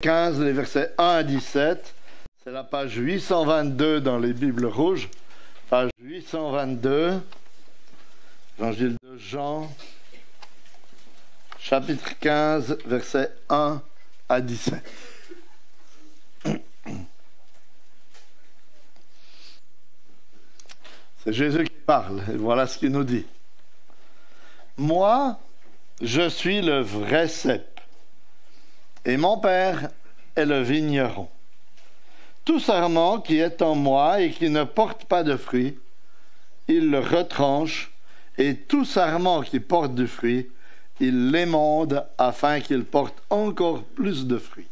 15, les versets 1 à 17. C'est la page 822 dans les Bibles rouges. Page 822, Évangile de Jean, chapitre 15, versets 1 à 17. C'est Jésus qui parle, et voilà ce qu'il nous dit. Moi, je suis le vrai cep, et mon Père est le vigneron. Tout sarment qui est en moi et qui ne porte pas de fruit, il le retranche, et tout sarment qui porte du fruit, il l'émonde afin qu'il porte encore plus de fruits.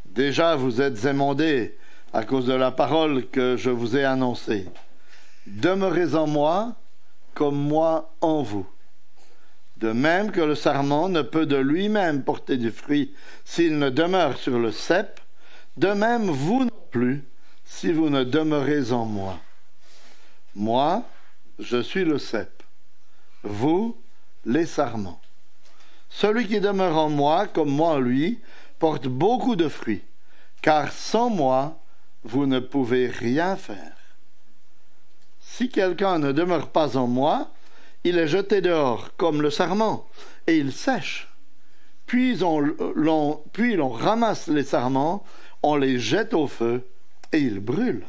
Déjà vous êtes émondés à cause de la parole que je vous ai annoncée. Demeurez en moi, comme moi en vous. De même que le sarment ne peut de lui-même porter du fruit s'il ne demeure sur le cep, de même vous non plus, si vous ne demeurez en moi. Moi, je suis le cep, vous, les sarments. Celui qui demeure en moi, comme moi en lui, porte beaucoup de fruits, car sans moi, vous ne pouvez rien faire. Si quelqu'un ne demeure pas en moi, il est jeté dehors comme le sarment, et il sèche. Puis l'on ramasse les sarments, on les jette au feu, et ils brûlent.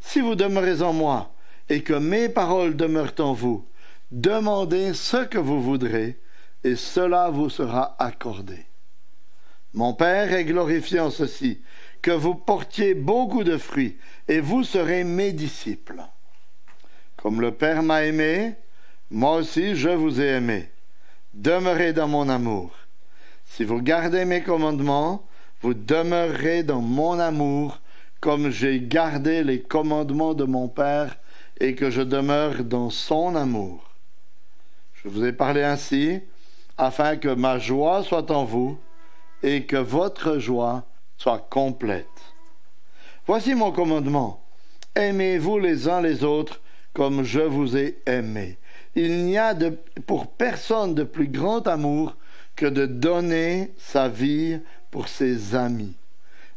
Si vous demeurez en moi, et que mes paroles demeurent en vous, demandez ce que vous voudrez, et cela vous sera accordé. Mon Père est glorifié en ceci, que vous portiez beaucoup de fruits, et vous serez mes disciples. Comme le Père m'a aimé, moi aussi je vous ai aimé. Demeurez dans mon amour. Si vous gardez mes commandements, vous demeurerez dans mon amour, comme j'ai gardé les commandements de mon Père et que je demeure dans son amour. Je vous ai parlé ainsi, afin que ma joie soit en vous et que votre joie soit complète. Voici mon commandement. Aimez-vous les uns les autres comme je vous ai aimé. Il n'y a pour personne de plus grand amour que de donner sa vie pour ses amis.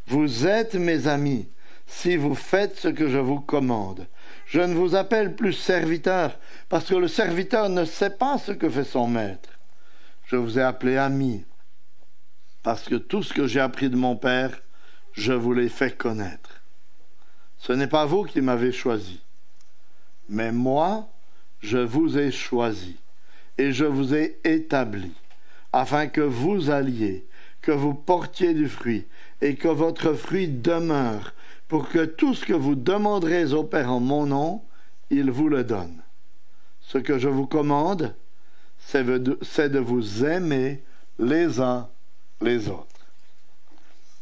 Vous êtes mes amis si vous faites ce que je vous commande. Je ne vous appelle plus serviteur, parce que le serviteur ne sait pas ce que fait son maître. Je vous ai appelé ami, parce que tout ce que j'ai appris de mon Père, je vous l'ai fait connaître. Ce n'est pas vous qui m'avez choisi, mais moi, je vous ai choisi, et je vous ai établi, afin que vous alliez, que vous portiez du fruit, et que votre fruit demeure, pour que tout ce que vous demanderez au Père en mon nom, il vous le donne. Ce que je vous commande, c'est de vous aimer les uns les autres.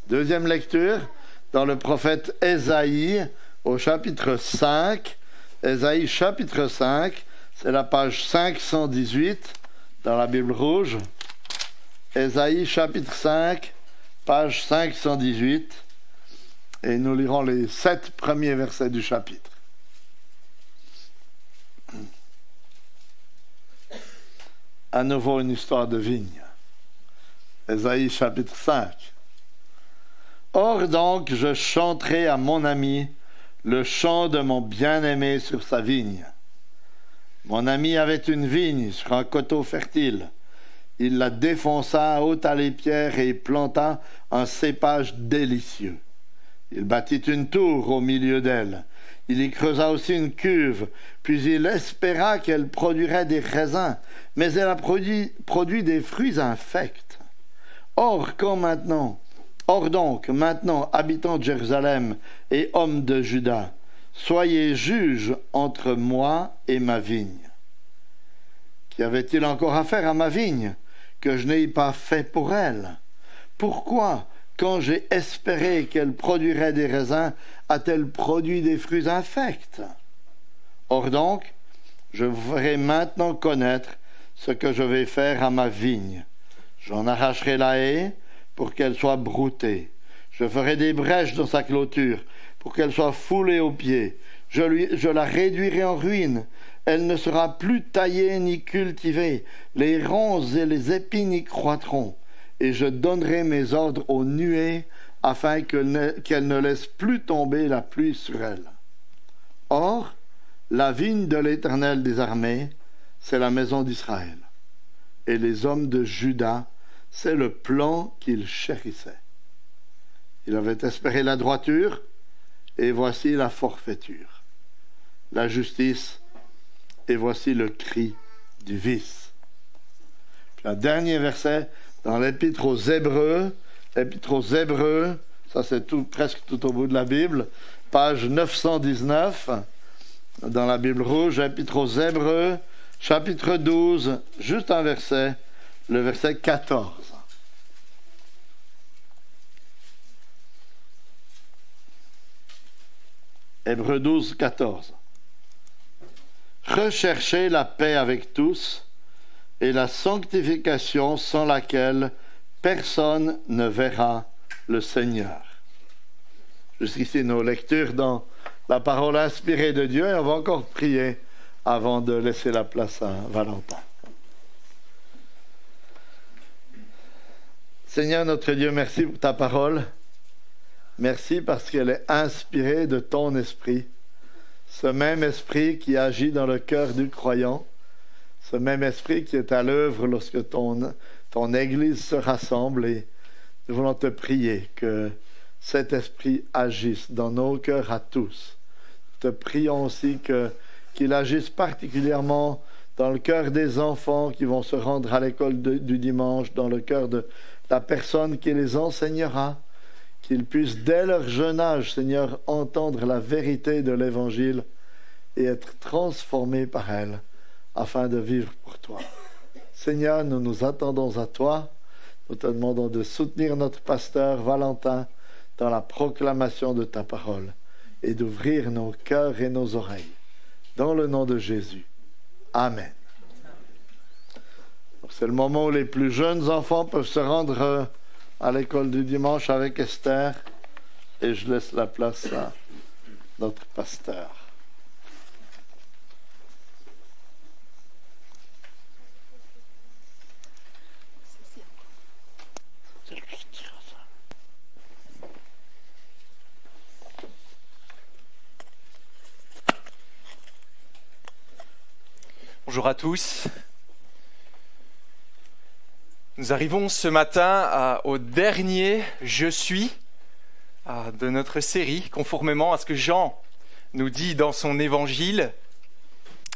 Deuxième lecture, dans le prophète Ésaïe, au chapitre 5, Ésaïe chapitre 5, c'est la page 518 dans la Bible rouge. Ésaïe chapitre 5, page 518, et nous lirons les 7 premiers versets du chapitre. À nouveau une histoire de vigne. Ésaïe chapitre 5. Or donc je chanterai à mon ami le chant de mon bien-aimé sur sa vigne. Mon ami avait une vigne sur un coteau fertile. Il la défonça, ôta les pierres et planta un cépage délicieux. Il bâtit une tour au milieu d'elle. Il y creusa aussi une cuve, puis il espéra qu'elle produirait des raisins, mais elle a produit des fruits infects. Or donc, maintenant, habitants de Jérusalem et hommes de Juda, soyez juges entre moi et ma vigne. Qu'y avait-il encore à faire à ma vigne que je n'ai pas fait pour elle? Pourquoi, quand j'ai espéré qu'elle produirait des raisins, a-t-elle produit des fruits infects? Or donc, je vous ferai maintenant connaître ce que je vais faire à ma vigne. J'en arracherai la haie pour qu'elle soit broutée. Je ferai des brèches dans sa clôture pour qu'elle soit foulée aux pieds. Je la réduirai en ruine. Elle ne sera plus taillée ni cultivée. Les ronces et les épines y croîtront. et je donnerai mes ordres aux nuées afin qu'elles ne laissent plus tomber la pluie sur elles. Or, la vigne de l'Éternel des armées, c'est la maison d'Israël, et les hommes de Juda, c'est le plan qu'il chérissait. Il avait espéré la droiture, et voici la forfaiture, la justice, et voici le cri du vice. Puis un dernier verset dans l'Épître aux Hébreux, ça c'est presque tout au bout de la Bible, page 919, dans la Bible rouge, Épître aux Hébreux, chapitre 12, juste un verset, le verset 14. Hébreux 12, 14. Recherchez la paix avec tous et la sanctification sans laquelle personne ne verra le Seigneur. Jusqu'ici, nos lectures dans la parole inspirée de Dieu, et on va encore prier avant de laisser la place à Valentin. Seigneur notre Dieu, merci pour ta parole. Merci parce qu'elle est inspirée de ton esprit. Ce même esprit qui agit dans le cœur du croyant. Ce même esprit qui est à l'œuvre lorsque ton Église se rassemble. Et nous voulons te prier que cet esprit agisse dans nos cœurs à tous. Te prions aussi qu'il agisse particulièrement dans le cœur des enfants qui vont se rendre à l'école du dimanche, dans le cœur de la personne qui les enseignera, qu'ils puissent dès leur jeune âge, Seigneur, entendre la vérité de l'Évangile et être transformés par elle afin de vivre pour toi. Seigneur, nous nous attendons à toi. Nous te demandons de soutenir notre pasteur Valentin dans la proclamation de ta parole et d'ouvrir nos cœurs et nos oreilles. Dans le nom de Jésus. Amen. C'est le moment où les plus jeunes enfants peuvent se rendre à l'école du dimanche avec Esther, et je laisse la place à notre pasteur. Bonjour à tous. Nous arrivons ce matin au dernier « Je suis » de notre série, conformément à ce que Jean nous dit dans son évangile.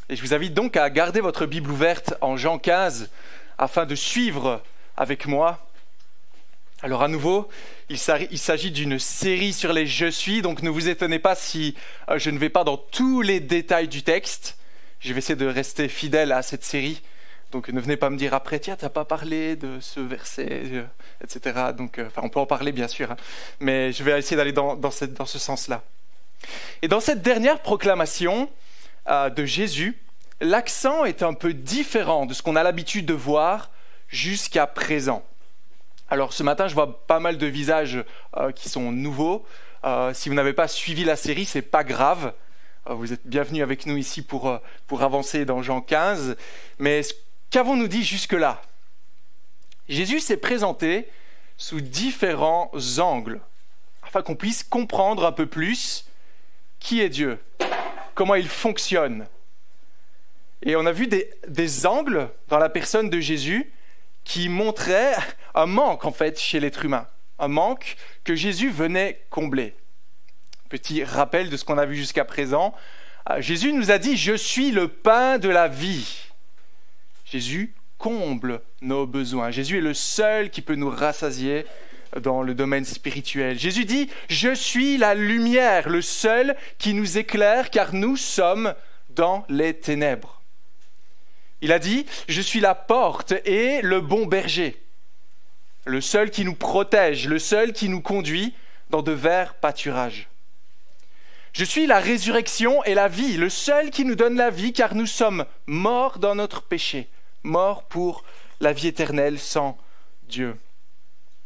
Et je vous invite donc à garder votre Bible ouverte en Jean 15 afin de suivre avec moi. Alors à nouveau, il s'agit d'une série sur les « Je suis », donc ne vous étonnez pas si je ne vais pas dans tous les détails du texte. Je vais essayer de rester fidèle à cette série. Donc ne venez pas me dire après, tiens, tu n'as pas parlé de ce verset, etc. Donc, on peut en parler bien sûr, hein, mais je vais essayer d'aller dans ce sens-là. Et dans cette dernière proclamation de Jésus, l'accent est un peu différent de ce qu'on a l'habitude de voir jusqu'à présent. Alors ce matin, je vois pas mal de visages qui sont nouveaux. Si vous n'avez pas suivi la série, c'est pas grave. Vous êtes bienvenus avec nous ici pour avancer dans Jean 15. Mais qu'avons-nous dit jusque-là? Jésus s'est présenté sous différents angles, afin qu'on puisse comprendre un peu plus qui est Dieu, comment il fonctionne. Et on a vu des angles dans la personne de Jésus qui montraient un manque en fait chez l'être humain, un manque que Jésus venait combler. Petit rappel de ce qu'on a vu jusqu'à présent. Jésus nous a dit « Je suis le pain de la vie ». Jésus comble nos besoins. Jésus est le seul qui peut nous rassasier dans le domaine spirituel. Jésus dit « Je suis la lumière, le seul qui nous éclaire car nous sommes dans les ténèbres ». Il a dit « Je suis la porte et le bon berger ». Le seul qui nous protège, le seul qui nous conduit dans de verts pâturages. Je suis la résurrection et la vie, le seul qui nous donne la vie, car nous sommes morts dans notre péché, morts pour la vie éternelle sans Dieu.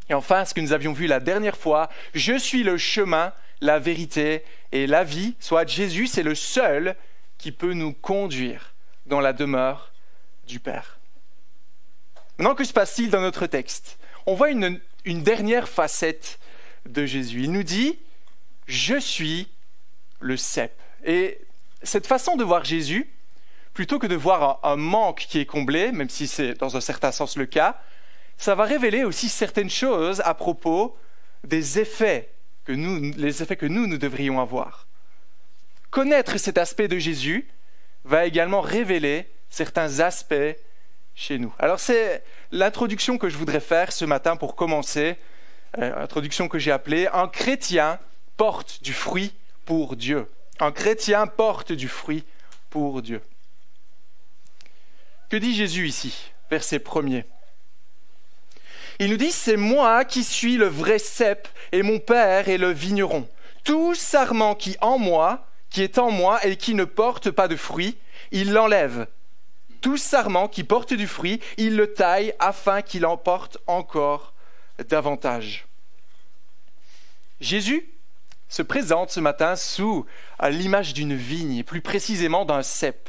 Et enfin, ce que nous avions vu la dernière fois, je suis le chemin, la vérité et la vie, soit Jésus, c'est le seul qui peut nous conduire dans la demeure du Père. Maintenant, que se passe-t-il dans notre texte ? on voit une dernière facette de Jésus. Il nous dit « Je suis le cep ». Et cette façon de voir Jésus, plutôt que de voir un manque qui est comblé, même si c'est dans un certain sens le cas, ça va révéler aussi certaines choses à propos des effets les effets que nous devrions avoir. Connaître cet aspect de Jésus va également révéler certains aspects chez nous. Alors c'est l'introduction que je voudrais faire ce matin pour commencer, introduction que j'ai appelée « Un chrétien porte du fruit pour Dieu ». Un chrétien porte du fruit pour Dieu. Que dit Jésus ici, verset 1er ? Il nous dit « C'est moi qui suis le vrai cep et mon Père est le vigneron. Tout sarment qui est en moi et qui ne porte pas de fruit, il l'enlève. Tout sarment qui porte du fruit, il le taille afin qu'il en porte encore davantage. » Jésus se présente ce matin sous l'image d'une vigne, et plus précisément d'un cep,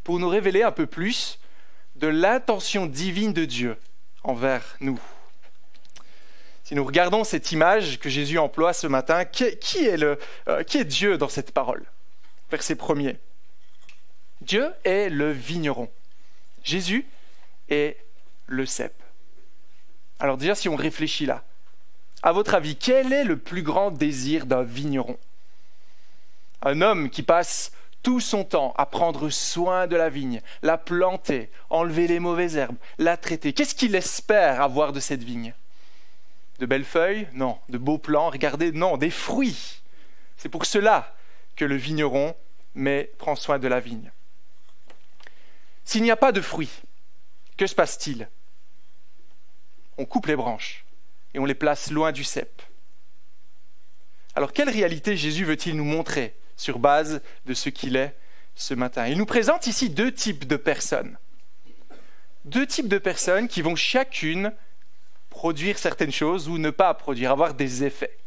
pour nous révéler un peu plus de l'intention divine de Dieu envers nous. Si nous regardons cette image que Jésus emploie ce matin, qui est Dieu dans cette parole ? Verset 1er. Dieu est le vigneron. Jésus est le cep. Alors déjà, si on réfléchit là, à votre avis, quel est le plus grand désir d'un vigneron ? Un homme qui passe tout son temps à prendre soin de la vigne, la planter, enlever les mauvaises herbes, la traiter. Qu'est-ce qu'il espère avoir de cette vigne ? De belles feuilles ? Non. De beaux plants ? Regardez, non. Des fruits. C'est pour cela que le vigneron prend soin de la vigne. S'il n'y a pas de fruits, que se passe-t-il ? On coupe les branches et on les place loin du cep. Alors, quelle réalité Jésus veut-il nous montrer sur base de ce qu'il est ce matin ? Il nous présente ici deux types de personnes. Deux types de personnes qui vont chacune produire certaines choses ou ne pas produire, avoir des effets.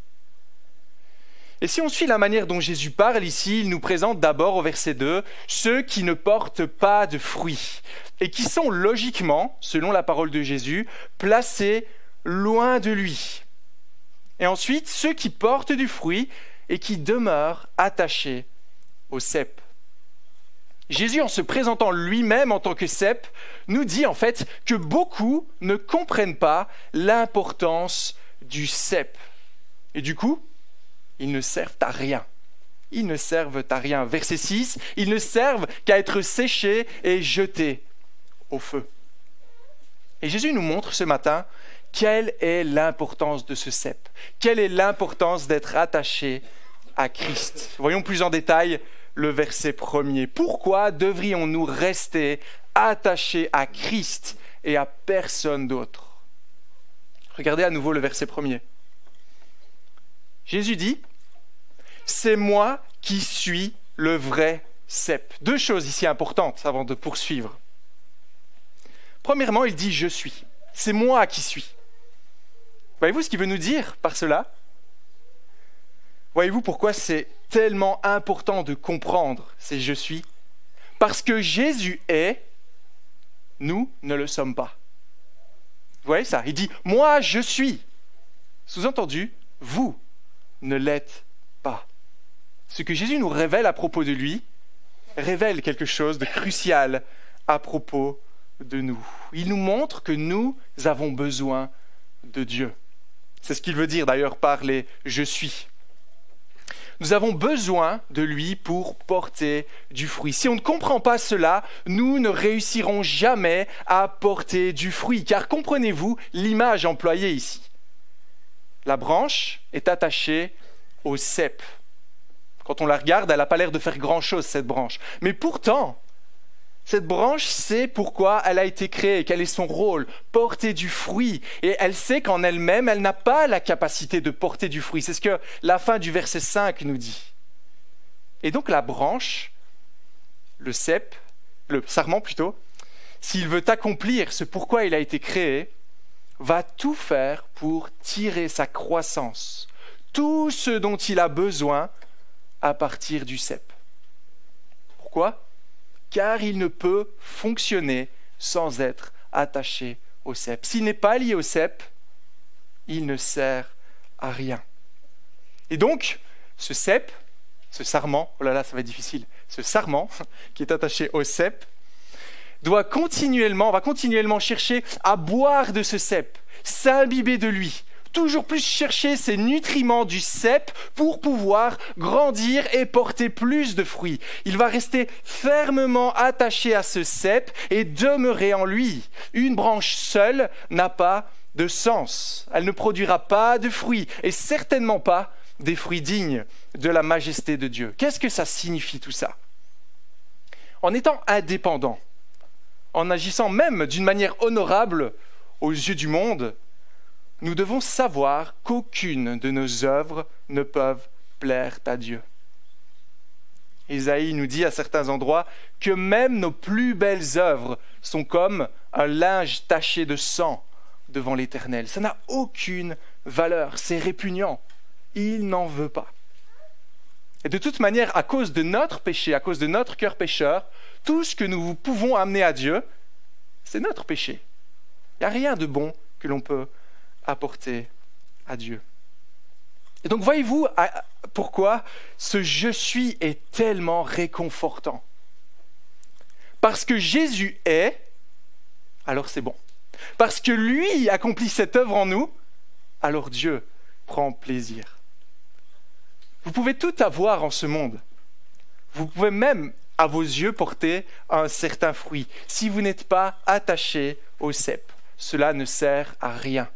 Et si on suit la manière dont Jésus parle ici, il nous présente d'abord au verset 2 ceux qui ne portent pas de fruits et qui sont logiquement, selon la parole de Jésus, placés loin de lui. Et ensuite, ceux qui portent du fruit et qui demeurent attachés au cep. Jésus, en se présentant lui-même en tant que cep, nous dit en fait que beaucoup ne comprennent pas l'importance du cep. Et du coup, ils ne servent à rien. Ils ne servent à rien. Verset 6, ils ne servent qu'à être séchés et jetés au feu. Et Jésus nous montre ce matin quelle est l'importance de ce cep. Quelle est l'importance d'être attaché à Christ. Voyons plus en détail le verset 1er. Pourquoi devrions-nous rester attachés à Christ et à personne d'autre ? Regardez à nouveau le verset 1er. Jésus dit « C'est moi qui suis le vrai cep ». Deux choses ici importantes avant de poursuivre. Premièrement, il dit « Je suis ». C'est moi qui suis. Voyez-vous ce qu'il veut nous dire par cela ? Voyez-vous pourquoi c'est tellement important de comprendre ces « je suis » ? Parce que Jésus est, nous ne le sommes pas. Vous voyez ça ? Il dit « Moi, je suis ». Sous-entendu, vous ne l'êtes pas. Ce que Jésus nous révèle à propos de lui révèle quelque chose de crucial à propos de nous. Il nous montre que nous avons besoin de Dieu. C'est ce qu'il veut dire d'ailleurs par les « je suis ». Nous avons besoin de lui pour porter du fruit. Si on ne comprend pas cela, nous ne réussirons jamais à porter du fruit. Car comprenez-vous l'image employée ici ? La branche est attachée au cep. Quand on la regarde, elle n'a pas l'air de faire grand-chose, cette branche. Mais pourtant, cette branche sait pourquoi elle a été créée, quel est son rôle, porter du fruit. Et elle sait qu'en elle-même, elle n'a pas la capacité de porter du fruit. C'est ce que la fin du verset 5 nous dit. Et donc la branche, le sarment plutôt, s'il veut accomplir ce pourquoi il a été créé, va tout faire pour tirer sa croissance, tout ce dont il a besoin à partir du cep. Pourquoi ? Car il ne peut fonctionner sans être attaché au cep. S'il n'est pas lié au cep, il ne sert à rien. Et donc, ce cep, ce sarment, oh là là, ça va être difficile, ce sarment qui est attaché au cep, on va continuellement chercher à boire de ce cep, s'imbiber de lui, toujours plus chercher ces nutriments du cep pour pouvoir grandir et porter plus de fruits. Il va rester fermement attaché à ce cep et demeurer en lui. Une branche seule n'a pas de sens. Elle ne produira pas de fruits et certainement pas des fruits dignes de la majesté de Dieu. Qu'est-ce que ça signifie tout ça? En étant indépendant, en agissant même d'une manière honorable aux yeux du monde, nous devons savoir qu'aucune de nos œuvres ne peuvent plaire à Dieu. Ésaïe nous dit à certains endroits que même nos plus belles œuvres sont comme un linge taché de sang devant l'Éternel. Ça n'a aucune valeur, c'est répugnant. Il n'en veut pas. Et de toute manière, à cause de notre péché, à cause de notre cœur pécheur, tout ce que nous pouvons amener à Dieu, c'est notre péché. Il n'y a rien de bon que l'on peut apporter à Dieu. Et donc voyez-vous pourquoi ce « je suis » est tellement réconfortant. Parce que Jésus est, alors c'est bon. Parce que lui accomplit cette œuvre en nous, alors Dieu prend plaisir. Vous pouvez tout avoir en ce monde. Vous pouvez même, à vos yeux, porter un certain fruit. Si vous n'êtes pas attaché au cep, cela ne sert à rien.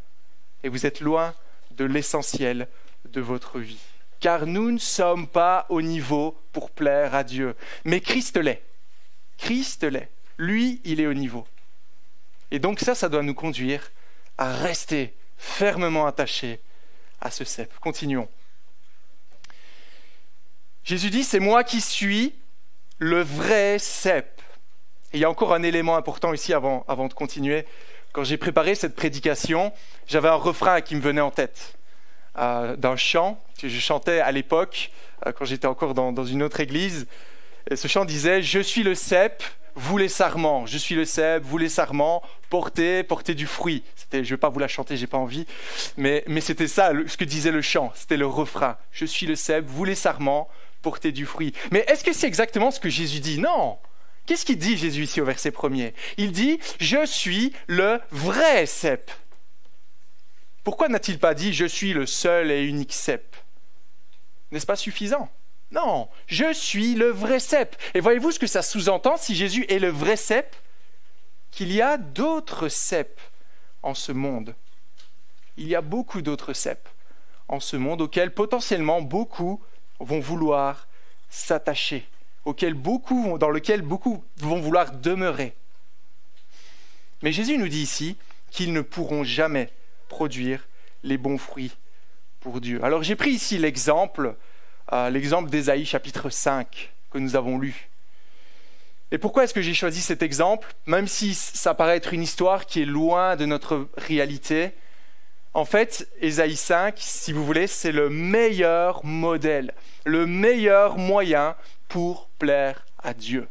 Et vous êtes loin de l'essentiel de votre vie. Car nous ne sommes pas au niveau pour plaire à Dieu. Mais Christ l'est. Christ l'est. Lui, il est au niveau. Et donc ça doit nous conduire à rester fermement attachés à ce cep. Continuons. Jésus dit, c'est moi qui suis le vrai cep. Et il y a encore un élément important ici avant de continuer. Quand j'ai préparé cette prédication, j'avais un refrain qui me venait en tête d'un chant que je chantais à l'époque, quand j'étais encore dans une autre église. Et ce chant disait « Je suis le cep, vous les sarments. Je suis le cep, vous les sarments, portez du fruit. » Je ne vais pas vous la chanter, j'ai pas envie. Mais c'était ça, ce que disait le chant. C'était le refrain. « Je suis le cep, vous les sarments, portez du fruit. » Mais est-ce que c'est exactement ce que Jésus dit? Non. Qu'est-ce qu'il dit Jésus ici au verset 1er? Il dit « Je suis le vrai cep ». Pourquoi n'a-t-il pas dit « Je suis le seul et unique cep » ? N'est-ce pas suffisant? Non, je suis le vrai cep. Et voyez-vous ce que ça sous-entend si Jésus est le vrai cep? Qu'il y a d'autres ceps en ce monde. Il y a beaucoup d'autres ceps en ce monde auxquels potentiellement beaucoup vont vouloir s'attacher, dans lequel beaucoup vont vouloir demeurer. Mais Jésus nous dit ici qu'ils ne pourront jamais produire les bons fruits pour Dieu. Alors j'ai pris ici l'exemple d'Ésaïe chapitre 5 que nous avons lu. Et pourquoi est-ce que j'ai choisi cet exemple? Même si ça paraît être une histoire qui est loin de notre réalité, en fait, Ésaïe 5, si vous voulez, c'est le meilleur modèle, le meilleur moyen pour plaire à Dieu.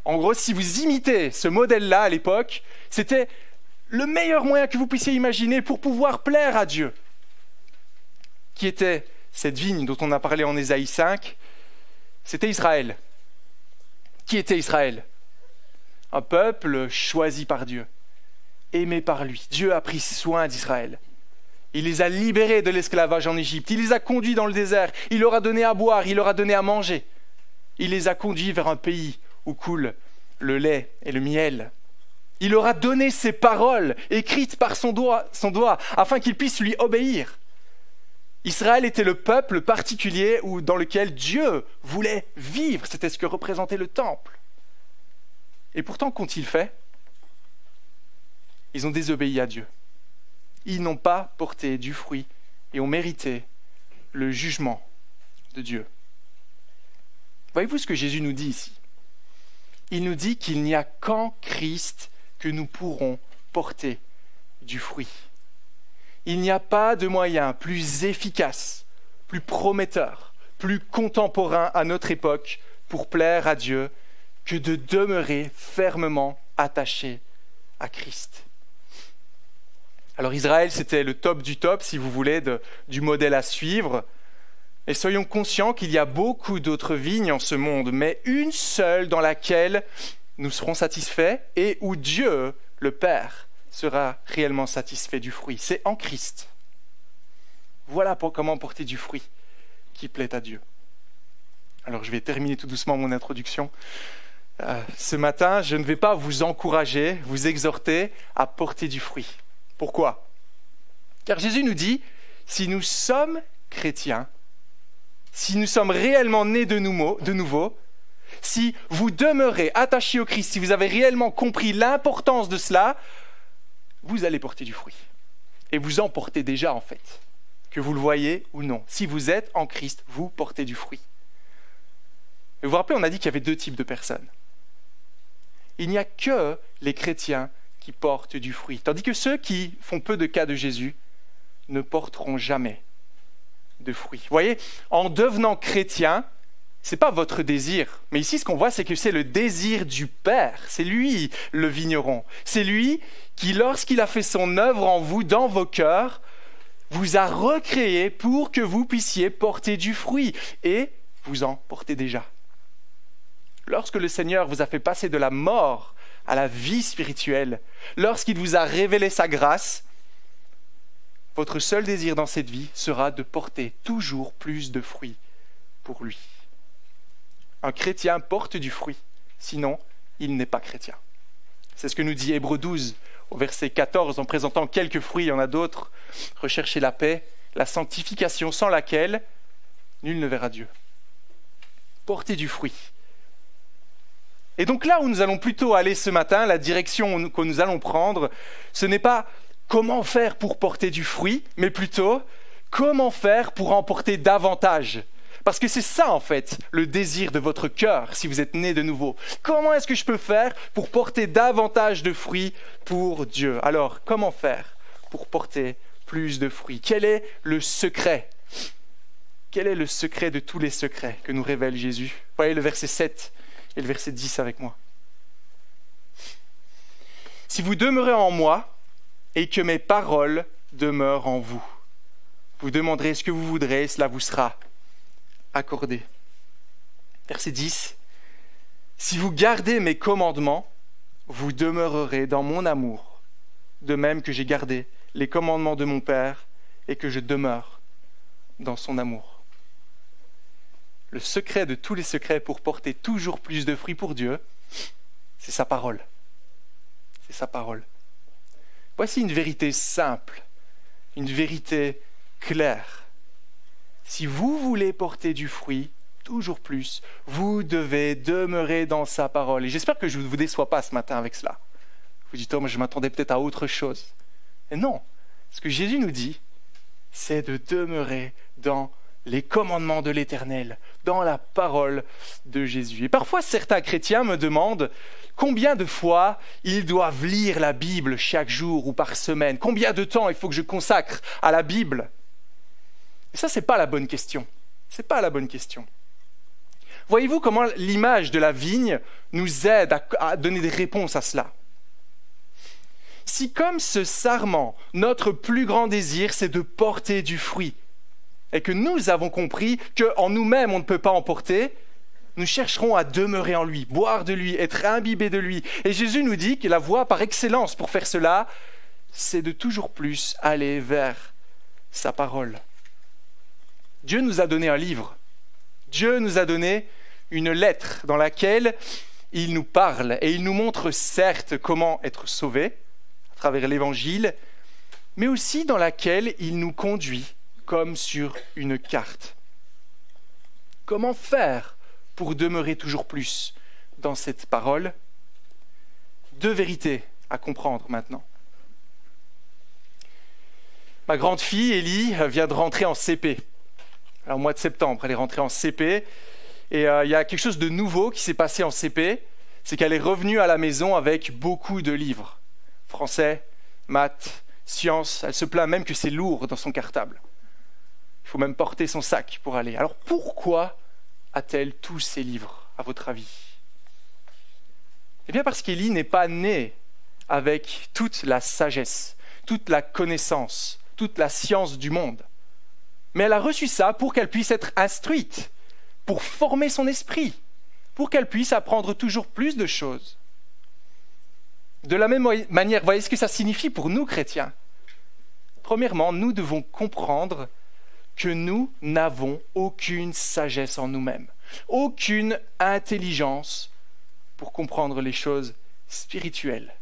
En gros, si vous imitez ce modèle-là à l'époque, c'était le meilleur moyen que vous puissiez imaginer pour pouvoir plaire à Dieu. Qui était cette vigne dont on a parlé en Ésaïe 5? C'était Israël. Qui était Israël? Un peuple choisi par Dieu, aimé par lui. Dieu a pris soin d'Israël. Il les a libérés de l'esclavage en Égypte. Il les a conduits dans le désert. Il leur a donné à boire. Il leur a donné à manger. Il les a conduits vers un pays où coule le lait et le miel. Il leur a donné ses paroles écrites par son doigt afin qu'ils puissent lui obéir. Israël était le peuple particulier dans lequel Dieu voulait vivre. C'était ce que représentait le temple. Et pourtant, qu'ont-ils fait? Ils ont désobéi à Dieu. Ils n'ont pas porté du fruit et ont mérité le jugement de Dieu. Voyez-vous ce que Jésus nous dit ici? Il nous dit qu'il n'y a qu'en Christ que nous pourrons porter du fruit. Il n'y a pas de moyen plus efficace, plus prometteur, plus contemporain à notre époque pour plaire à Dieu que de demeurer fermement attaché à Christ. Alors Israël, c'était le top du top, si vous voulez, du modèle à suivre. Et soyons conscients qu'il y a beaucoup d'autres vignes en ce monde, mais une seule dans laquelle nous serons satisfaits et où Dieu, le Père, sera réellement satisfait du fruit. C'est en Christ. Voilà comment porter du fruit qui plaît à Dieu. Alors je vais terminer tout doucement mon introduction. Ce matin, je ne vais pas vous encourager, vous exhorter à porter du fruit. Pourquoi ? Car Jésus nous dit, si nous sommes chrétiens, si nous sommes réellement nés de nouveau, si vous demeurez attachés au Christ, si vous avez réellement compris l'importance de cela, vous allez porter du fruit. Et vous en portez déjà en fait, que vous le voyez ou non. Si vous êtes en Christ, vous portez du fruit. Et vous vous rappelez, on a dit qu'il y avait deux types de personnes. Il n'y a que les chrétiens qui portent du fruit, tandis que ceux qui font peu de cas de Jésus ne porteront jamais de fruit. Vous voyez, en devenant chrétien, ce n'est pas votre désir, mais ici ce qu'on voit, c'est que c'est le désir du Père, c'est lui le vigneron, c'est lui qui, lorsqu'il a fait son œuvre en vous, dans vos cœurs, vous a recréé pour que vous puissiez porter du fruit, et vous en portez déjà. Lorsque le Seigneur vous a fait passer de la mort à la vie spirituelle, lorsqu'il vous a révélé sa grâce, votre seul désir dans cette vie sera de porter toujours plus de fruits pour lui. Un chrétien porte du fruit, sinon il n'est pas chrétien. C'est ce que nous dit Hébreux 12 au verset 14 en présentant quelques fruits, il y en a d'autres. Recherchez la paix, la sanctification sans laquelle nul ne verra Dieu. Portez du fruit. Et donc là où nous allons plutôt aller ce matin, la direction que nous allons prendre, ce n'est pas comment faire pour porter du fruit, mais plutôt comment faire pour en porter davantage. Parce que c'est ça en fait le désir de votre cœur si vous êtes né de nouveau. Comment est-ce que je peux faire pour porter davantage de fruits pour Dieu ? Alors, comment faire pour porter plus de fruits ? Quel est le secret ? Quel est le secret de tous les secrets que nous révèle Jésus ? Voyez le verset 7 et le verset 10 avec moi. Si vous demeurez en moi et que mes paroles demeurent en vous, vous demanderez ce que vous voudrez, cela vous sera accordé. Verset 10. Si vous gardez mes commandements, vous demeurerez dans mon amour, de même que j'ai gardé les commandements de mon Père et que je demeure dans son amour. Le secret de tous les secrets pour porter toujours plus de fruits pour Dieu, c'est sa parole. C'est sa parole. Voici une vérité simple, une vérité claire. Si vous voulez porter du fruit, toujours plus, vous devez demeurer dans sa parole. Et j'espère que je ne vous déçois pas ce matin avec cela. Vous dites, oh, mais je m'attendais peut-être à autre chose. Et non, ce que Jésus nous dit, c'est de demeurer dans les commandements de l'Éternel, dans la parole de Jésus. Et parfois, certains chrétiens me demandent combien de fois ils doivent lire la Bible chaque jour ou par semaine. Combien de temps il faut que je consacre à la Bible ? Et ça, ce n'est pas la bonne question. Ce n'est pas la bonne question. Voyez-vous comment l'image de la vigne nous aide à donner des réponses à cela ? Si comme ce sarment, notre plus grand désir, c'est de porter du fruit, et que nous avons compris qu'en nous-mêmes, on ne peut pas en porter, nous chercherons à demeurer en lui, boire de lui, être imbibés de lui. Et Jésus nous dit que la voie par excellence pour faire cela, c'est de toujours plus aller vers sa parole. Dieu nous a donné un livre. Dieu nous a donné une lettre dans laquelle il nous parle et il nous montre certes comment être sauvé à travers l'Évangile, mais aussi dans laquelle il nous conduit comme sur une carte. Comment faire pour demeurer toujours plus dans cette parole ? Deux vérités à comprendre maintenant. Ma grande fille, Ellie, vient de rentrer en CP. Alors, au mois de septembre, elle est rentrée en CP. Et il y a quelque chose de nouveau qui s'est passé en CP. C'est qu'elle est revenue à la maison avec beaucoup de livres. Français, maths, sciences. Elle se plaint même que c'est lourd dans son cartable. Il faut même porter son sac pour aller. Alors pourquoi a-t-elle tous ces livres, à votre avis ? Eh bien parce qu'Élie n'est pas née avec toute la sagesse, toute la connaissance, toute la science du monde. Mais elle a reçu ça pour qu'elle puisse être instruite, pour former son esprit, pour qu'elle puisse apprendre toujours plus de choses. De la même manière, voyez ce que ça signifie pour nous chrétiens. Premièrement, nous devons comprendre que nous n'avons aucune sagesse en nous-mêmes, aucune intelligence pour comprendre les choses spirituelles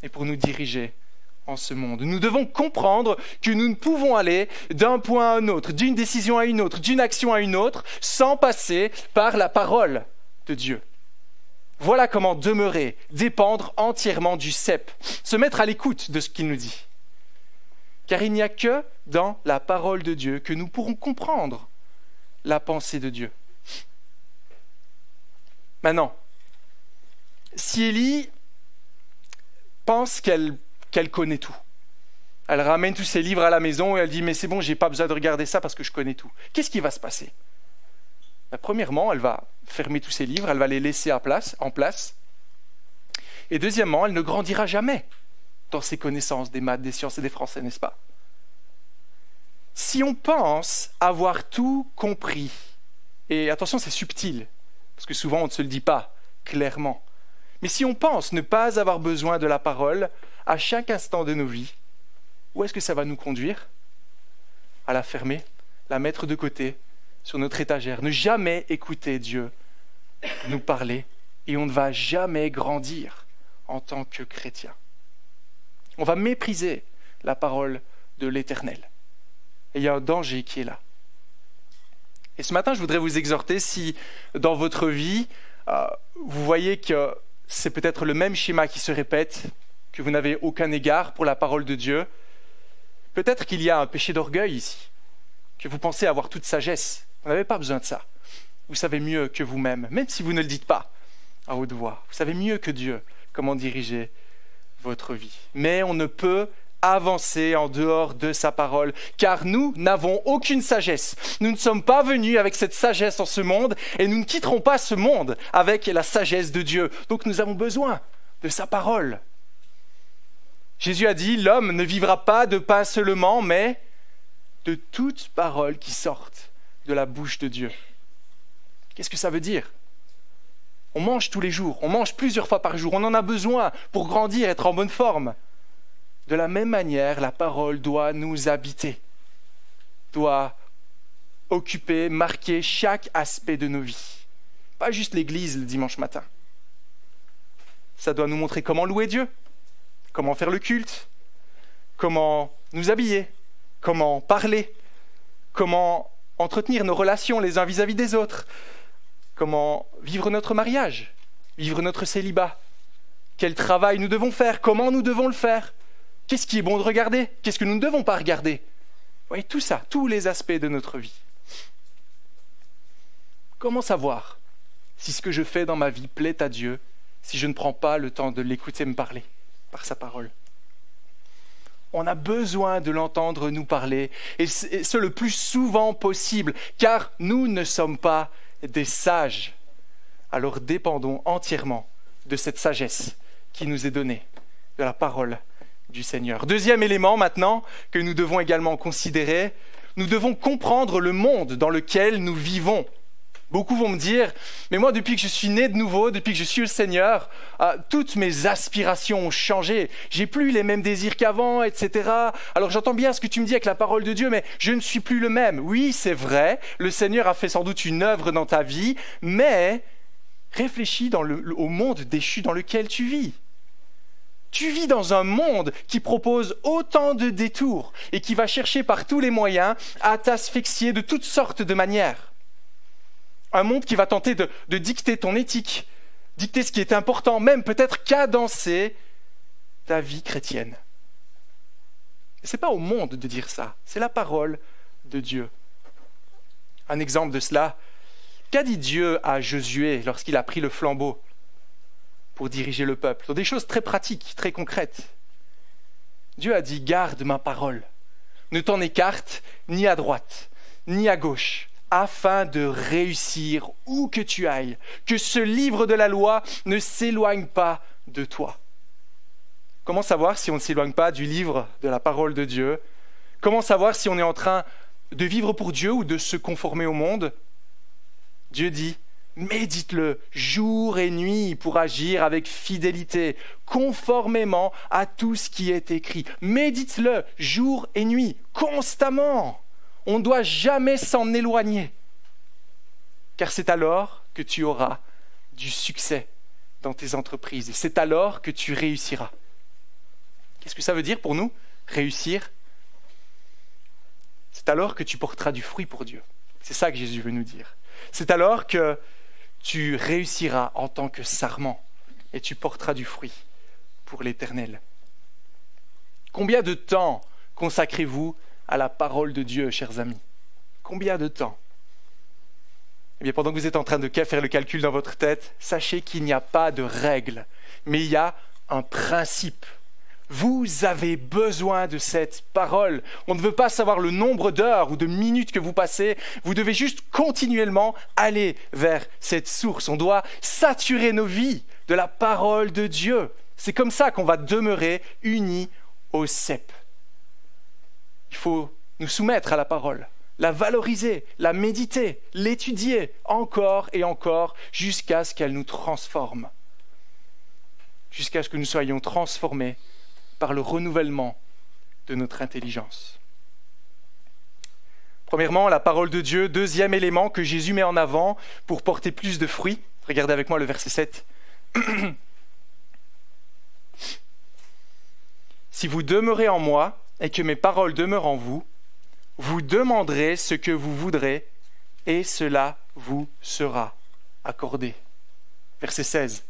et pour nous diriger en ce monde. Nous devons comprendre que nous ne pouvons aller d'un point à un autre, d'une décision à une autre, d'une action à une autre, sans passer par la parole de Dieu. Voilà comment demeurer, dépendre entièrement du cep, se mettre à l'écoute de ce qu'il nous dit. Car il n'y a que dans la parole de Dieu que nous pourrons comprendre la pensée de Dieu. Maintenant, si Élie pense qu'elle connaît tout, elle ramène tous ses livres à la maison et elle dit « mais c'est bon, je n'ai pas besoin de regarder ça parce que je connais tout ». Qu'est-ce qui va se passer ? Premièrement, elle va fermer tous ses livres, elle va les laisser en place. Et deuxièmement, elle ne grandira jamais dans ses connaissances des maths, des sciences et des français, n'est-ce pas ? Si on pense avoir tout compris, et attention, c'est subtil, parce que souvent on ne se le dit pas clairement, mais si on pense ne pas avoir besoin de la parole à chaque instant de nos vies, où est-ce que ça va nous conduire ? À la fermer, la mettre de côté, sur notre étagère, ne jamais écouter Dieu nous parler, et on ne va jamais grandir en tant que chrétien. On va mépriser la parole de l'Éternel. Et il y a un danger qui est là. Et ce matin, je voudrais vous exhorter, si dans votre vie, vous voyez que c'est peut-être le même schéma qui se répète, que vous n'avez aucun égard pour la parole de Dieu, peut-être qu'il y a un péché d'orgueil ici, que vous pensez avoir toute sagesse. Vous n'avez pas besoin de ça. Vous savez mieux que vous-même, même si vous ne le dites pas à haute voix. Vous savez mieux que Dieu comment diriger votre vie. Mais on ne peut avancer en dehors de sa parole, car nous n'avons aucune sagesse. Nous ne sommes pas venus avec cette sagesse en ce monde, et nous ne quitterons pas ce monde avec la sagesse de Dieu. Donc nous avons besoin de sa parole. Jésus a dit, l'homme ne vivra pas de pain seulement, mais de toute parole qui sorte de la bouche de Dieu. Qu'est-ce que ça veut dire ? On mange tous les jours, on mange plusieurs fois par jour, on en a besoin pour grandir, être en bonne forme. De la même manière, la parole doit nous habiter, doit occuper, marquer chaque aspect de nos vies. Pas juste l'église le dimanche matin. Ça doit nous montrer comment louer Dieu, comment faire le culte, comment nous habiller, comment parler, comment entretenir nos relations les uns vis-à-vis des autres, comment vivre notre mariage, vivre notre célibat, quel travail nous devons faire, comment nous devons le faire, qu'est-ce qui est bon de regarder, qu'est-ce que nous ne devons pas regarder. Vous voyez, tout ça, tous les aspects de notre vie. Comment savoir si ce que je fais dans ma vie plaît à Dieu, si je ne prends pas le temps de l'écouter me parler par sa parole ? On a besoin de l'entendre nous parler, et ce le plus souvent possible, car nous ne sommes pas des sages. Alors dépendons entièrement de cette sagesse qui nous est donnée, de la parole du Seigneur. Deuxième élément maintenant que nous devons également considérer, nous devons comprendre le monde dans lequel nous vivons. Beaucoup vont me dire, mais moi depuis que je suis né de nouveau, depuis que je suis le Seigneur, toutes mes aspirations ont changé. J'ai plus les mêmes désirs qu'avant, etc. Alors j'entends bien ce que tu me dis avec la parole de Dieu, mais je ne suis plus le même. Oui, c'est vrai, le Seigneur a fait sans doute une œuvre dans ta vie, mais réfléchis au monde déchu dans lequel tu vis. Tu vis dans un monde qui propose autant de détours et qui va chercher par tous les moyens à t'asphyxier de toutes sortes de manières. Un monde qui va tenter de dicter ton éthique, dicter ce qui est important, même peut-être cadencer ta vie chrétienne. Et ce n'est pas au monde de dire ça, c'est la parole de Dieu. Un exemple de cela, qu'a dit Dieu à Josué lorsqu'il a pris le flambeau pour diriger le peuple? Ce sont des choses très pratiques, très concrètes. Dieu a dit, garde ma parole, ne t'en écarte ni à droite, ni à gauche, afin de réussir où que tu ailles, que ce livre de la loi ne s'éloigne pas de toi. Comment savoir si on ne s'éloigne pas du livre de la parole de Dieu? Comment savoir si on est en train de vivre pour Dieu ou de se conformer au monde? Dieu dit, médite-le jour et nuit pour agir avec fidélité, conformément à tout ce qui est écrit. Médite-le jour et nuit, constamment. On ne doit jamais s'en éloigner, car c'est alors que tu auras du succès dans tes entreprises. Et c'est alors que tu réussiras. Qu'est-ce que ça veut dire pour nous, réussir? C'est alors que tu porteras du fruit pour Dieu. C'est ça que Jésus veut nous dire. C'est alors que tu réussiras en tant que sarment et tu porteras du fruit pour l'Éternel. Combien de temps consacrez-vous à la parole de Dieu, chers amis? Combien de temps? Eh bien, pendant que vous êtes en train de faire le calcul dans votre tête, sachez qu'il n'y a pas de règle, mais il y a un principe. Vous avez besoin de cette parole. On ne veut pas savoir le nombre d'heures ou de minutes que vous passez. Vous devez juste continuellement aller vers cette source. On doit saturer nos vies de la parole de Dieu. C'est comme ça qu'on va demeurer unis au cep. Il faut nous soumettre à la parole, la valoriser, la méditer, l'étudier encore et encore jusqu'à ce qu'elle nous transforme, jusqu'à ce que nous soyons transformés par le renouvellement de notre intelligence. Premièrement, la parole de Dieu, deuxième élément que Jésus met en avant pour porter plus de fruits. Regardez avec moi le verset 7. Si vous demeurez en moi et que mes paroles demeurent en vous, vous demanderez ce que vous voudrez et cela vous sera accordé. Verset 16.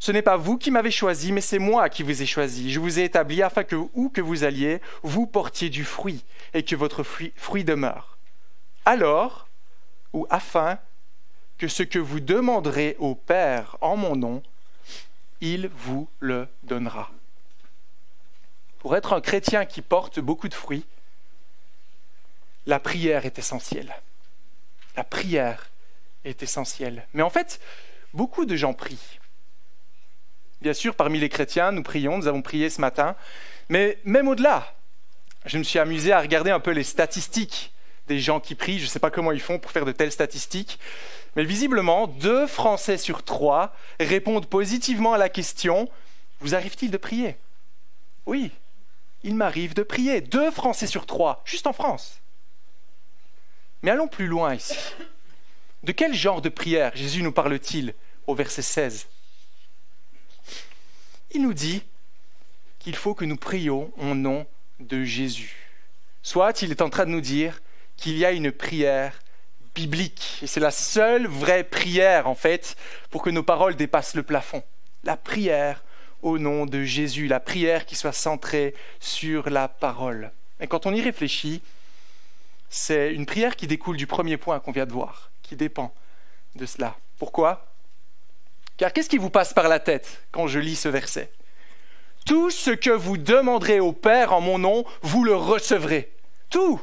Ce n'est pas vous qui m'avez choisi, mais c'est moi qui vous ai choisi. Je vous ai établi afin que où que vous alliez, vous portiez du fruit et que votre fruit demeure. Alors, ou afin que ce que vous demanderez au Père en mon nom, il vous le donnera. Pour être un chrétien qui porte beaucoup de fruits, la prière est essentielle. La prière est essentielle. Mais en fait, beaucoup de gens prient. Bien sûr, parmi les chrétiens, nous prions, nous avons prié ce matin, mais même au-delà, je me suis amusé à regarder un peu les statistiques des gens qui prient. Je ne sais pas comment ils font pour faire de telles statistiques, mais visiblement, 2 Français sur 3 répondent positivement à la question « Vous arrive-t-il de prier ?» Oui, il m'arrive de prier. 2 Français sur 3, juste en France. Mais allons plus loin ici. De quel genre de prière Jésus nous parle-t-il au verset 16 ? Il nous dit qu'il faut que nous prions au nom de Jésus. Soit il est en train de nous dire qu'il y a une prière biblique. Et c'est la seule vraie prière, en fait, pour que nos paroles dépassent le plafond. La prière au nom de Jésus, la prière qui soit centrée sur la parole. Et quand on y réfléchit, c'est une prière qui découle du premier point qu'on vient de voir, qui dépend de cela. Pourquoi ? Car qu'est-ce qui vous passe par la tête quand je lis ce verset ? Tout ce que vous demanderez au Père en mon nom, vous le recevrez. Tout.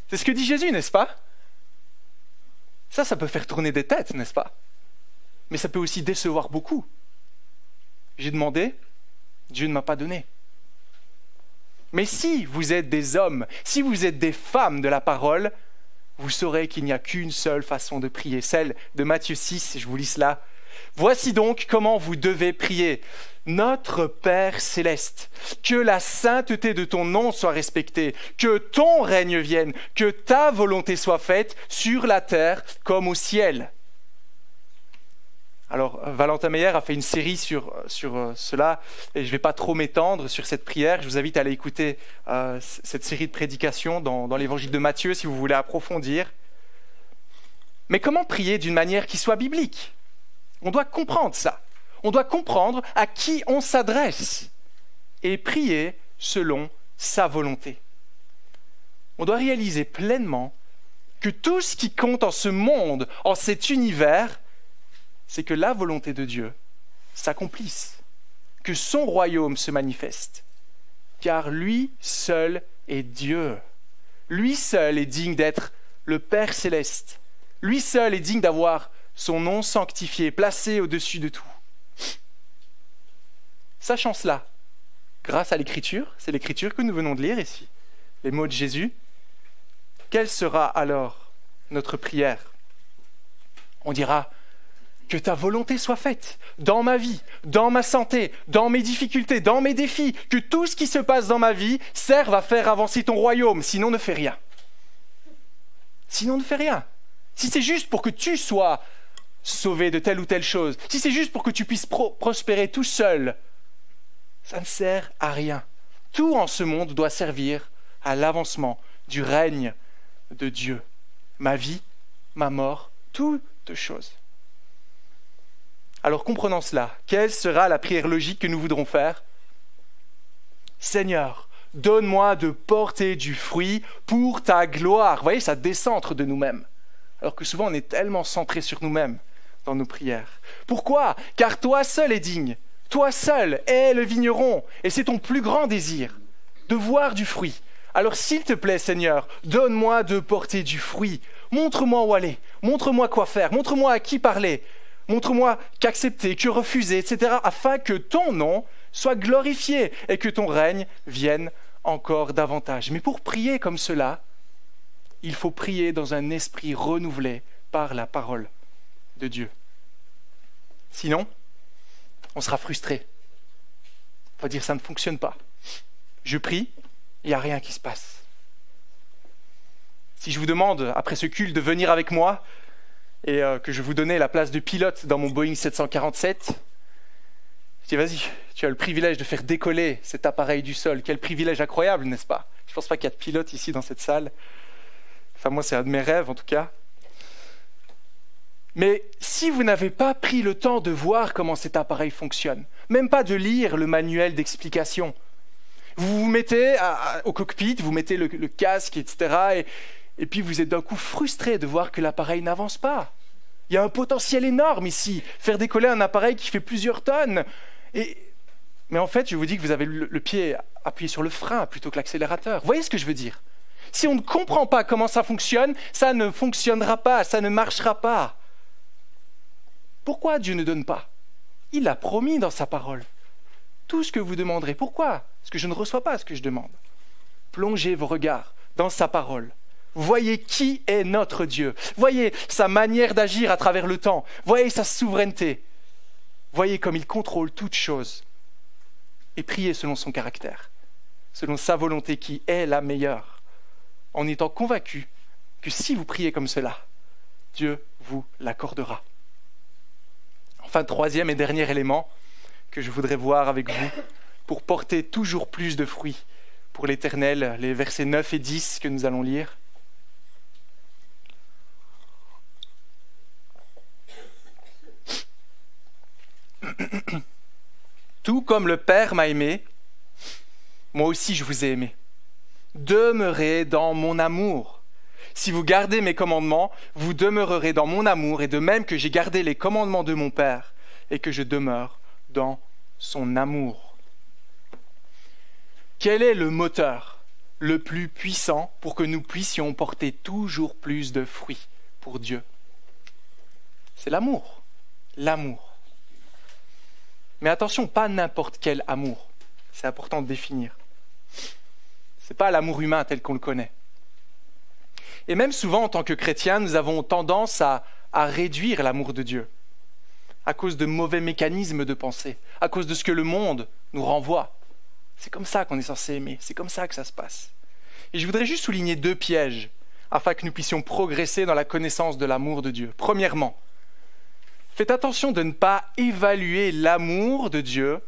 C'est ce que dit Jésus, n'est-ce pas ? Ça peut faire tourner des têtes, n'est-ce pas ? Mais ça peut aussi décevoir beaucoup. J'ai demandé, Dieu ne m'a pas donné. Mais si vous êtes des hommes, si vous êtes des femmes de la parole, vous saurez qu'il n'y a qu'une seule façon de prier, celle de Matthieu 6, je vous lis cela. Voici donc comment vous devez prier. Notre Père céleste, que la sainteté de ton nom soit respectée, que ton règne vienne, que ta volonté soit faite sur la terre comme au ciel. Alors, Valentin Meyer a fait une série sur cela, et je ne vais pas trop m'étendre sur cette prière. Je vous invite à aller écouter cette série de prédications dans l'évangile de Matthieu, si vous voulez approfondir. Mais comment prier d'une manière qui soit biblique ? On doit comprendre ça. On doit comprendre à qui on s'adresse et prier selon sa volonté. On doit réaliser pleinement que tout ce qui compte en ce monde, en cet univers, c'est que la volonté de Dieu s'accomplisse, que son royaume se manifeste, car lui seul est Dieu. Lui seul est digne d'être le Père céleste. Lui seul est digne d'avoir son nom sanctifié, placé au-dessus de tout. Sachant cela, grâce à l'Écriture, c'est l'Écriture que nous venons de lire ici, les mots de Jésus, quelle sera alors notre prière? On dira que ta volonté soit faite dans ma vie, dans ma santé, dans mes difficultés, dans mes défis, que tout ce qui se passe dans ma vie serve à faire avancer ton royaume, sinon ne fais rien. Sinon ne fais rien. Si c'est juste pour que tu sois sauvé de telle ou telle chose, si c'est juste pour que tu puisses prospérer tout seul, ça ne sert à rien. Tout en ce monde doit servir à l'avancement du règne de Dieu. Ma vie, ma mort, toutes choses. Alors comprenant cela, quelle sera la prière logique que nous voudrons faire? Seigneur, donne-moi de porter du fruit pour ta gloire. Vous voyez, ça décentre de nous-mêmes. Alors que souvent on est tellement centré sur nous-mêmes dans nos prières. Pourquoi? Car toi seul es digne. Toi seul es le vigneron. Et c'est ton plus grand désir, de voir du fruit. Alors s'il te plaît, Seigneur, donne-moi de porter du fruit. Montre-moi où aller. Montre-moi quoi faire. Montre-moi à qui parler. Montre-moi qu'accepter, que refuser, etc. afin que ton nom soit glorifié et que ton règne vienne encore davantage. Mais pour prier comme cela, il faut prier dans un esprit renouvelé par la parole de Dieu. Sinon, on sera frustré. On va dire ça ne fonctionne pas. Je prie, il n'y a rien qui se passe. Si je vous demande, après ce culte, de venir avec moi et que je vous donnais la place de pilote dans mon Boeing 747, je dis vas-y, tu as le privilège de faire décoller cet appareil du sol. Quel privilège incroyable, n'est-ce pas? Je ne pense pas qu'il y a de pilote ici dans cette salle. Enfin, moi, c'est un de mes rêves, en tout cas. Mais si vous n'avez pas pris le temps de voir comment cet appareil fonctionne, même pas de lire le manuel d'explication, vous vous mettez au cockpit, vous mettez le casque, etc. Et puis vous êtes d'un coup frustré de voir que l'appareil n'avance pas. Il y a un potentiel énorme ici. Faire décoller un appareil qui fait plusieurs tonnes. Mais en fait, je vous dis que vous avez le pied appuyé sur le frein plutôt que l'accélérateur. Vous voyez ce que je veux dire? Si on ne comprend pas comment ça ne fonctionnera pas, ça ne marchera pas. Pourquoi Dieu ne donne pas? Il l'a promis dans sa parole. Tout ce que vous demanderez. Pourquoi? Parce que je ne reçois pas ce que je demande. Plongez vos regards dans sa parole. Voyez qui est notre Dieu. Voyez sa manière d'agir à travers le temps. Voyez sa souveraineté. Voyez comme il contrôle toutes choses. Et priez selon son caractère, selon sa volonté qui est la meilleure, en étant convaincu que si vous priez comme cela, Dieu vous l'accordera. Enfin, troisième et dernier élément que je voudrais voir avec vous pour porter toujours plus de fruits pour l'Éternel, les versets 9 et 10 que nous allons lire. Tout comme le Père m'a aimé, moi aussi je vous ai aimé. Demeurez dans mon amour. Si vous gardez mes commandements, vous demeurerez dans mon amour, et de même que j'ai gardé les commandements de mon Père, et que je demeure dans son amour. Quel est le moteur le plus puissant pour que nous puissions porter toujours plus de fruits pour Dieu? C'est l'amour. L'amour. Mais attention, pas n'importe quel amour. C'est important de définir. Ce n'est pas l'amour humain tel qu'on le connaît. Et même souvent, en tant que chrétiens, nous avons tendance à réduire l'amour de Dieu à cause de mauvais mécanismes de pensée, à cause de ce que le monde nous renvoie. C'est comme ça qu'on est censé aimer, c'est comme ça que ça se passe. Et je voudrais juste souligner 2 pièges afin que nous puissions progresser dans la connaissance de l'amour de Dieu. Premièrement, faites attention de ne pas évaluer l'amour de Dieu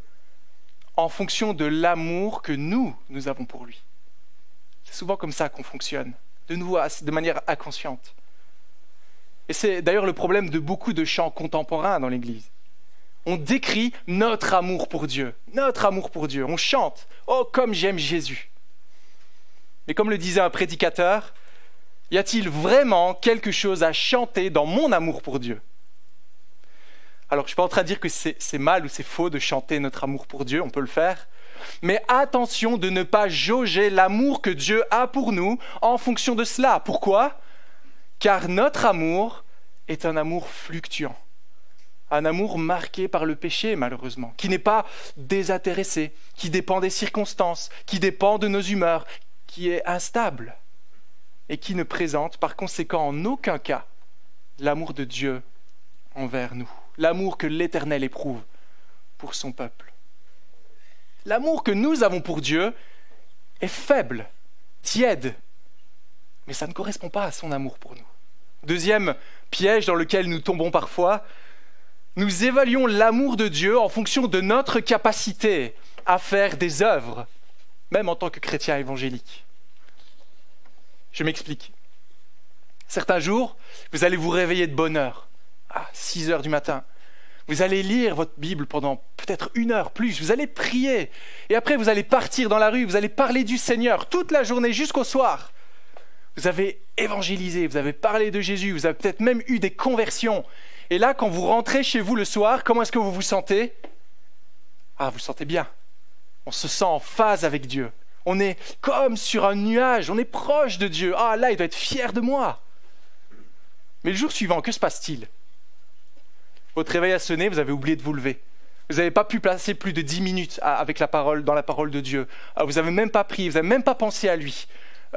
en fonction de l'amour que nous avons pour lui. C'est souvent comme ça qu'on fonctionne, de nouveau de manière inconsciente. Et c'est d'ailleurs le problème de beaucoup de chants contemporains dans l'Église. On décrit notre amour pour Dieu, notre amour pour Dieu. On chante « Oh, comme j'aime Jésus !» Mais comme le disait un prédicateur, y a-t-il vraiment quelque chose à chanter dans mon amour pour Dieu? Alors, je ne suis pas en train de dire que c'est mal ou c'est faux de chanter notre amour pour Dieu, on peut le faire. Mais attention de ne pas jauger l'amour que Dieu a pour nous en fonction de cela. Pourquoi? Car notre amour est un amour fluctuant. Un amour marqué par le péché, malheureusement, qui n'est pas désintéressé, qui dépend des circonstances, qui dépend de nos humeurs, qui est instable et qui ne présente par conséquent en aucun cas l'amour de Dieu envers nous, l'amour que l'Éternel éprouve pour son peuple. L'amour que nous avons pour Dieu est faible, tiède, mais ça ne correspond pas à son amour pour nous. Deuxième piège dans lequel nous tombons parfois, nous évaluons l'amour de Dieu en fonction de notre capacité à faire des œuvres, même en tant que chrétien évangélique. Je m'explique. Certains jours, vous allez vous réveiller de bonne heure, à 6 heures du matin. Vous allez lire votre Bible pendant peut-être 1 heure plus, vous allez prier. Et après, vous allez partir dans la rue, vous allez parler du Seigneur toute la journée jusqu'au soir. Vous avez évangélisé, vous avez parlé de Jésus, vous avez peut-être même eu des conversions. Et là, quand vous rentrez chez vous le soir, comment est-ce que vous vous sentez? Ah, vous vous sentez bien. On se sent en phase avec Dieu. On est comme sur un nuage, on est proche de Dieu. Ah, là, il doit être fier de moi. Mais le jour suivant, que se passe-t-il? Votre réveil a sonné, vous avez oublié de vous lever. Vous n'avez pas pu passer plus de 10 minutes avec la parole, dans la parole de Dieu. Vous n'avez même pas prié, vous n'avez même pas pensé à lui.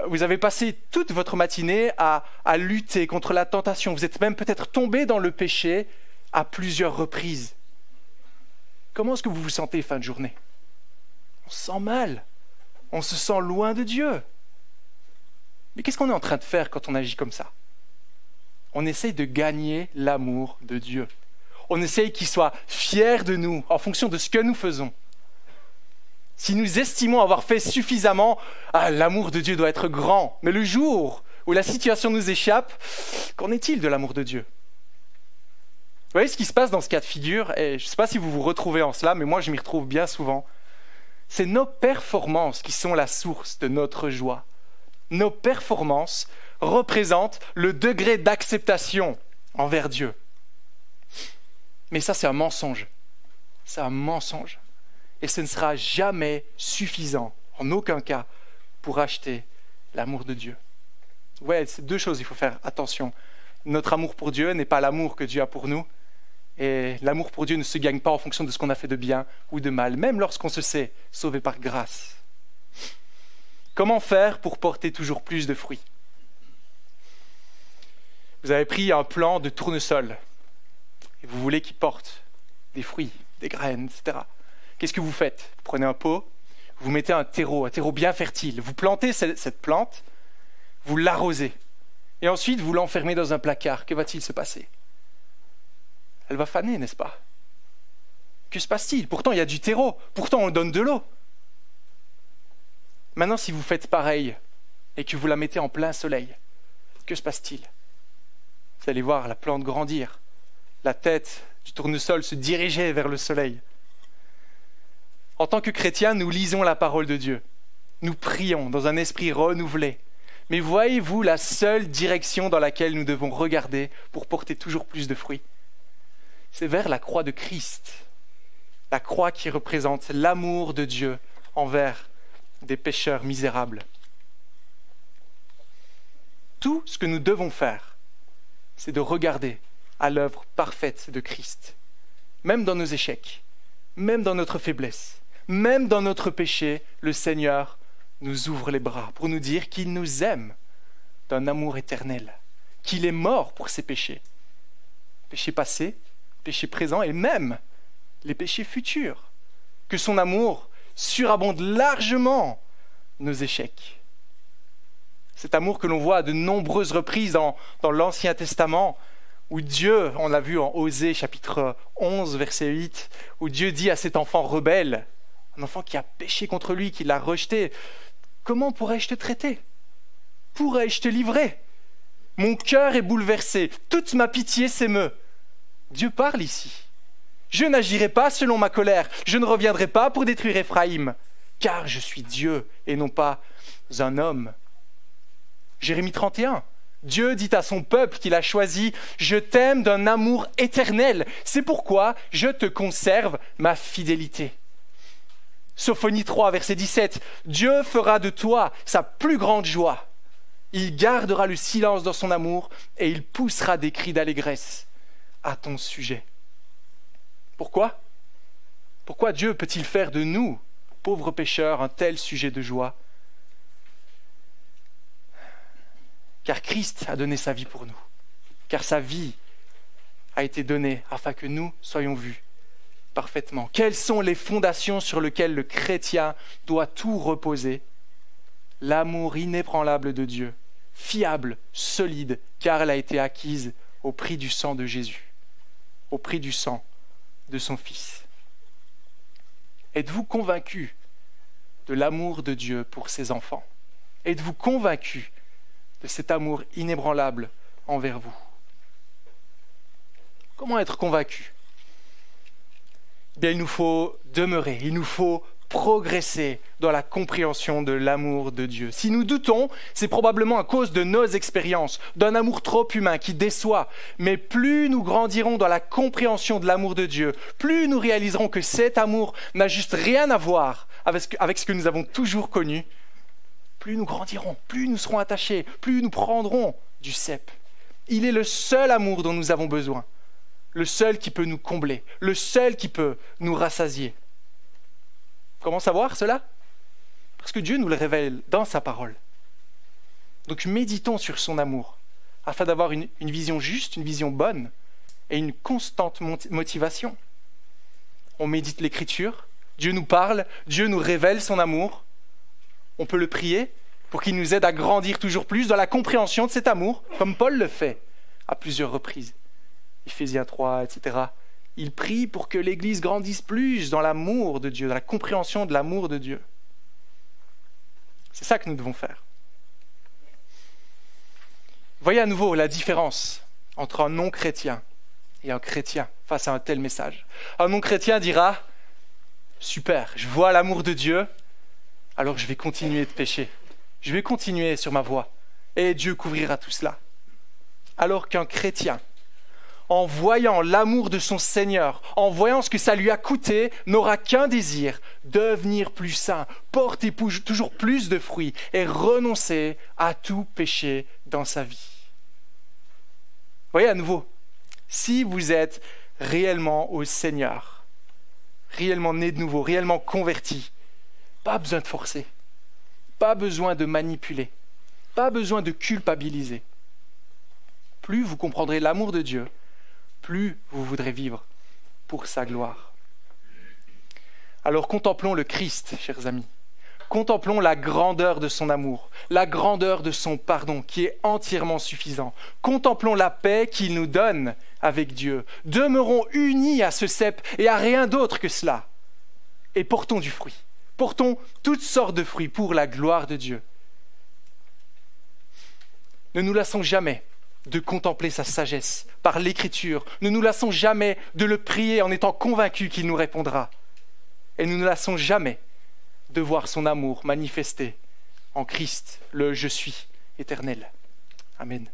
Vous avez passé toute votre matinée à lutter contre la tentation. Vous êtes même peut-être tombé dans le péché à plusieurs reprises. Comment est-ce que vous vous sentez fin de journée? On se sent mal. On se sent loin de Dieu. Mais qu'est-ce qu'on est en train de faire quand on agit comme ça? On essaye de gagner l'amour de Dieu. On essaye qu'il soit fier de nous en fonction de ce que nous faisons. Si nous estimons avoir fait suffisamment, l'amour de Dieu doit être grand. Mais le jour où la situation nous échappe, qu'en est-il de l'amour de Dieu? Vous voyez ce qui se passe dans ce cas de figure, et je ne sais pas si vous vous retrouvez en cela, mais moi je m'y retrouve bien souvent. C'est nos performances qui sont la source de notre joie. Nos performances représentent le degré d'acceptation envers Dieu. Mais ça, c'est un mensonge. C'est un mensonge. Et ce ne sera jamais suffisant, en aucun cas, pour acheter l'amour de Dieu. Ouais, c'est 2 choses, il faut faire attention. Notre amour pour Dieu n'est pas l'amour que Dieu a pour nous. Et l'amour pour Dieu ne se gagne pas en fonction de ce qu'on a fait de bien ou de mal, même lorsqu'on se sait sauvé par grâce. Comment faire pour porter toujours plus de fruits? Vous avez pris un plant de tournesol et vous voulez qu'il porte des fruits, des graines, etc. Qu'est-ce que vous faites? Vous prenez un pot, vous mettez un terreau bien fertile. Vous plantez cette plante, vous l'arrosez. Et ensuite, vous l'enfermez dans un placard. Que va-t-il se passer? Elle va faner, n'est-ce pas? Que se passe-t-il? Pourtant, il y a du terreau. Pourtant, on donne de l'eau. Maintenant, si vous faites pareil et que vous la mettez en plein soleil, que se passe-t-il? Vous allez voir la plante grandir. La tête du tournesol se diriger vers le soleil. En tant que chrétiens, nous lisons la parole de Dieu. Nous prions dans un esprit renouvelé. Mais voyez-vous la seule direction dans laquelle nous devons regarder pour porter toujours plus de fruits? C'est vers la croix de Christ. La croix qui représente l'amour de Dieu envers des pécheurs misérables. Tout ce que nous devons faire, c'est de regarder à l'œuvre parfaite de Christ. Même dans nos échecs, même dans notre faiblesse, même dans notre péché, le Seigneur nous ouvre les bras pour nous dire qu'il nous aime d'un amour éternel, qu'il est mort pour ses péchés. Péchés passés, péchés présents et même les péchés futurs. Que son amour surabonde largement nos échecs. Cet amour que l'on voit à de nombreuses reprises dans l'Ancien Testament, où Dieu, on l'a vu en Osée chapitre 11, verset 8, où Dieu dit à cet enfant rebelle, un enfant qui a péché contre lui, qui l'a rejeté, « Comment pourrais-je te traiter? Pourrais-je te livrer? Mon cœur est bouleversé, toute ma pitié s'émeut. » Dieu parle ici. « Je n'agirai pas selon ma colère, je ne reviendrai pas pour détruire Éphraïm, car je suis Dieu et non pas un homme. » Jérémie 31. Dieu dit à son peuple qu'il a choisi « Je t'aime d'un amour éternel, c'est pourquoi je te conserve ma fidélité. » Sophonie 3, verset 17. Dieu fera de toi sa plus grande joie. Il gardera le silence dans son amour et il poussera des cris d'allégresse à ton sujet. Pourquoi? Pourquoi Dieu peut-il faire de nous, pauvres pécheurs, un tel sujet de joie? Car Christ a donné sa vie pour nous. Car sa vie a été donnée afin que nous soyons vus parfaitement. Quelles sont les fondations sur lesquelles le chrétien doit tout reposer? L'amour inébranlable de Dieu, fiable, solide, car elle a été acquise au prix du sang de Jésus, au prix du sang de son Fils. Êtes-vous convaincu de l'amour de Dieu pour ses enfants? Êtes-vous convaincu de cet amour inébranlable envers vous? Comment être convaincu? Bien, il nous faut demeurer, il nous faut progresser dans la compréhension de l'amour de Dieu. Si nous doutons, c'est probablement à cause de nos expériences, d'un amour trop humain qui déçoit. Mais plus nous grandirons dans la compréhension de l'amour de Dieu, plus nous réaliserons que cet amour n'a juste rien à voir avec ce que nous avons toujours connu, plus nous grandirons, plus nous serons attachés, plus nous prendrons du cep. Il est le seul amour dont nous avons besoin, le seul qui peut nous combler, le seul qui peut nous rassasier. Comment savoir cela? Parce que Dieu nous le révèle dans sa parole. Donc méditons sur son amour, afin d'avoir une vision juste, une vision bonne, et une constante motivation. On médite l'Écriture, Dieu nous parle, Dieu nous révèle son amour. On peut le prier pour qu'il nous aide à grandir toujours plus dans la compréhension de cet amour, comme Paul le fait à plusieurs reprises. Éphésiens 3, etc. Il prie pour que l'Église grandisse plus dans l'amour de Dieu, dans la compréhension de l'amour de Dieu. C'est ça que nous devons faire. Voyez à nouveau la différence entre un non-chrétien et un chrétien face à un tel message. Un non-chrétien dira « Super, je vois l'amour de Dieu, alors je vais continuer de pécher. Je vais continuer sur ma voie et Dieu couvrira tout cela. » Alors qu'un chrétien, en voyant l'amour de son Seigneur, en voyant ce que ça lui a coûté, n'aura qu'un désir, devenir plus saint, porter toujours plus de fruits et renoncer à tout péché dans sa vie. Voyez à nouveau, si vous êtes réellement au Seigneur, réellement né de nouveau, réellement converti, pas besoin de forcer, pas besoin de manipuler, pas besoin de culpabiliser. Plus vous comprendrez l'amour de Dieu, plus vous voudrez vivre pour sa gloire. Alors contemplons le Christ, chers amis. Contemplons la grandeur de son amour, la grandeur de son pardon qui est entièrement suffisant. Contemplons la paix qu'il nous donne avec Dieu. Demeurons unis à ce cep et à rien d'autre que cela. Et portons du fruit. Portons toutes sortes de fruits pour la gloire de Dieu. Ne nous lassons jamais de contempler sa sagesse par l'Écriture. Ne nous lassons jamais de le prier en étant convaincus qu'il nous répondra. Et nous ne lassons jamais de voir son amour manifesté en Christ, le « Je suis » éternel. Amen.